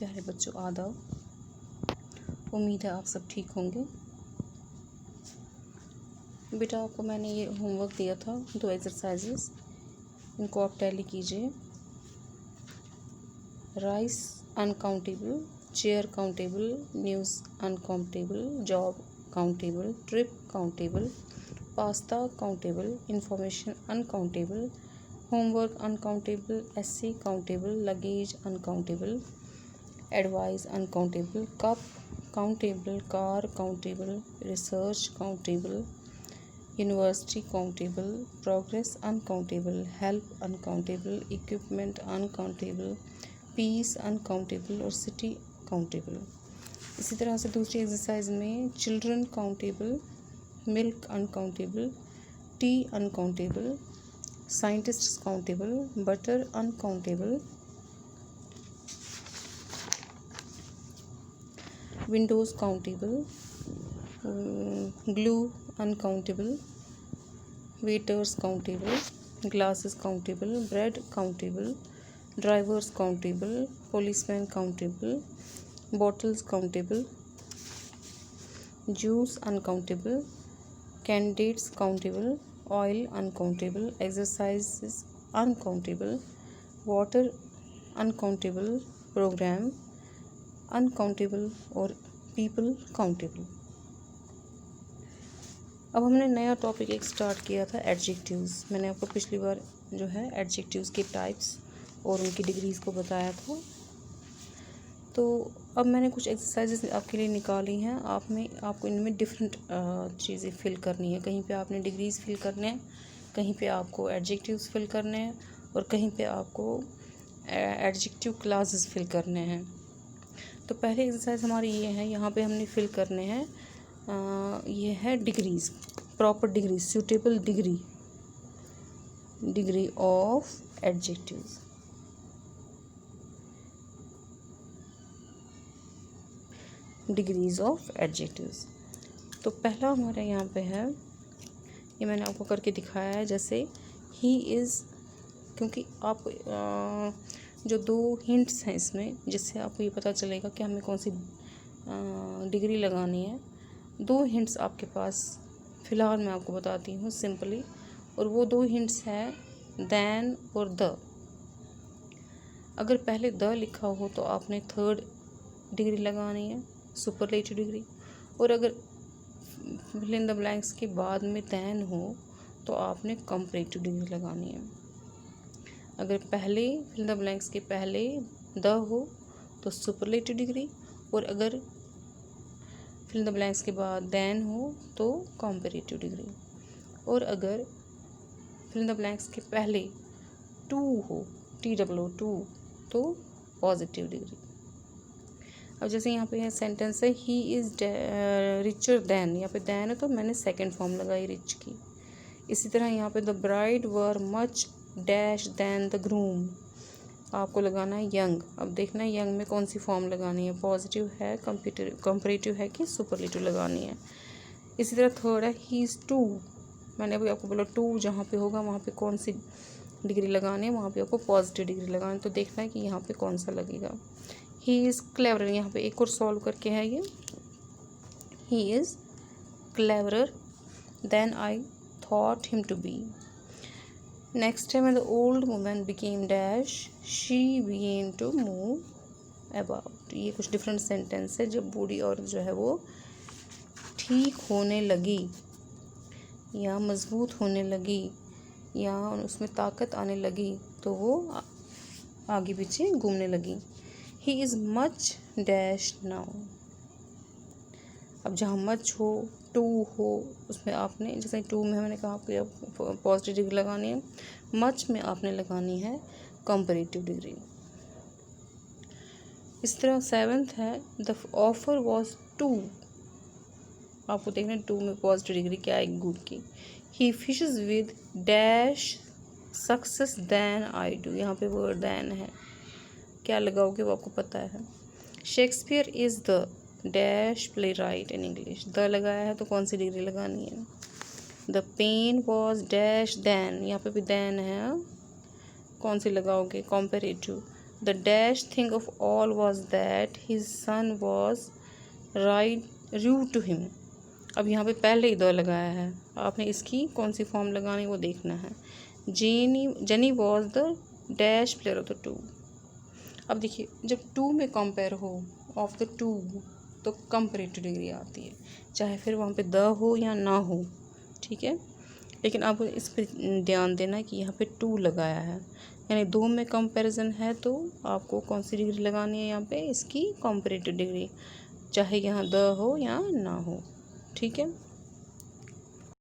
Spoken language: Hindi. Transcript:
प्यारे बच्चों, आदाब। उम्मीद है आप सब ठीक होंगे। बेटा, आपको मैंने ये होमवर्क दिया था, 2 एक्सरसाइजेस, इनको आप टैली कीजिए। Rice uncountable, chair countable, news uncountable, job countable, trip countable, pasta countable, information uncountable, homework uncountable, essay countable, luggage uncountable, advice uncountable, cup countable, car countable, research countable, university countable, progress uncountable, help uncountable, equipment uncountable, piece uncountable और सिटी काउंटेबल। इसी तरह से दूसरी एक्सरसाइज में children countable, milk uncountable, tea uncountable, scientist countable, butter uncountable, windows countable, glue uncountable, waiters countable, glasses countable, bread countable, drivers countable, policeman countable, bottles countable, juice uncountable, candidates countable, oil uncountable, exercise uncountable, water uncountable, program uncountable और पीपल काउंटेबल। अब हमने नया टॉपिक एक स्टार्ट किया था, एडजेक्टिव्स। मैंने आपको पिछली बार जो है एडजेक्टिव्स के टाइप्स और उनकी डिग्रीज़ को बताया था। तो अब मैंने कुछ एक्सरसाइजेस आपके लिए निकाली हैं। आपको इनमें डिफरेंट चीज़ें फिल करनी है। कहीं पे आपने डिग्रीज़ फिल करने हैं, कहीं पे आपको एडजेक्टिव्स फिल करने हैं और कहीं पे आपको एडजेक्टिव क्लासेस फिल करने हैं। तो पहले एक्सरसाइज हमारी ये है, यहाँ पे हमने फिल करने हैं। ये है degrees, proper degree, suitable degree of adjectives. Degrees of adjectives. तो पहला हमारे यहाँ पे है, ये मैंने आपको करके दिखाया है। जैसे ही इज़, क्योंकि आप जो 2 हिंट्स हैं इसमें, जिससे आपको ये पता चलेगा कि हमें कौन सी डिग्री लगानी है। 2 हिंट्स आपके पास फ़िलहाल मैं आपको बताती हूँ सिंपली, और वो 2 हिंट्स हैं दैन और द। अगर पहले द लिखा हो तो आपने 3rd डिग्री लगानी है, सुपरलेटिव डिग्री। और अगर फिल इन द ब्लैंक्स के बाद में दैन हो तो आपने कंपैरेटिव डिग्री लगानी है। अगर पहले फिल इन द ब्लैंक्स के पहले द हो तो सुपरलेटिव डिग्री, और अगर फिल इन द ब्लैंक्स के बाद दैन हो तो कंपैरेटिव डिग्री, और अगर फिल इन द ब्लैंक्स के पहले टू हो, TOO, तो पॉजिटिव डिग्री। अब जैसे यहाँ पे है सेंटेंस है, ही इज़ रिचर दैन, यहाँ पे दैन है तो मैंने सेकंड फॉर्म लगाई रिच की। इसी तरह यहाँ पे the bride were much dash than the groom, आपको लगाना है यंग। अब देखना है यंग में कौन सी फॉर्म लगानी है, पॉजिटिव है, कंपैरेटिव है कि सुपरलेटिव लगानी है। इसी तरह 3rd है, ही इज़ टू, मैंने अभी आपको बोला टू जहाँ पे होगा वहाँ पे कौन सी डिग्री लगानी है, वहाँ पे आपको पॉजिटिव डिग्री लगानी है। तो देखना है कि यहाँ पे कौन सा लगेगा। ही इज़ क्लेवर, यहाँ पे एक और सॉल्व करके है ये, he is cleverer than I thought him to be. Next है, the old woman became dash she began to move about. ये कुछ डिफरेंट सेंटेंस है। जब बूढ़ी औरत जो है वो ठीक होने लगी या मजबूत होने लगी या उसमें ताकत आने लगी तो वो आगे पीछे घूमने लगी। He is much dash now. अब जहाँ मच हो, टू हो, उसमें आपने, जैसे 2 में मैंने कहा आपको पॉजिटिव डिग्री लगानी है, मच में आपने लगानी है कंपैरेटिव डिग्री। इस तरह 7th है, द ऑफर वॉज टू, आपको देखना है 2 में पॉजिटिव डिग्री क्या है, गुड की। He fishes with dash success than I do, यहाँ पे वर्ड दैन है, क्या लगाओगे वो आपको पता है। Shakespeare is the dash playwright in English, the लगाया है तो कौन सी डिग्री लगानी है। The pen was dash than, यहाँ पे भी दैन है, कौन सी लगाओगे, comparative. The dash thing of all was that his son was rude to him. अब यहाँ पे पहले ही द लगाया है, आपने इसकी कौन सी फॉर्म लगानी वो देखना है। Jenny was the dash player of the two. अब देखिए जब टू में कंपेयर हो ऑफ द टू तो कंपैरेटिव डिग्री आती है, चाहे फिर वहाँ पे द हो या ना हो, ठीक है। लेकिन आप इस पर ध्यान देना कि यहाँ पे टू लगाया है, यानी दो में कंपैरिजन है तो आपको कौन सी डिग्री लगानी है यहाँ पे, इसकी कंपैरेटिव डिग्री, चाहे यहाँ द हो या ना हो, ठीक है।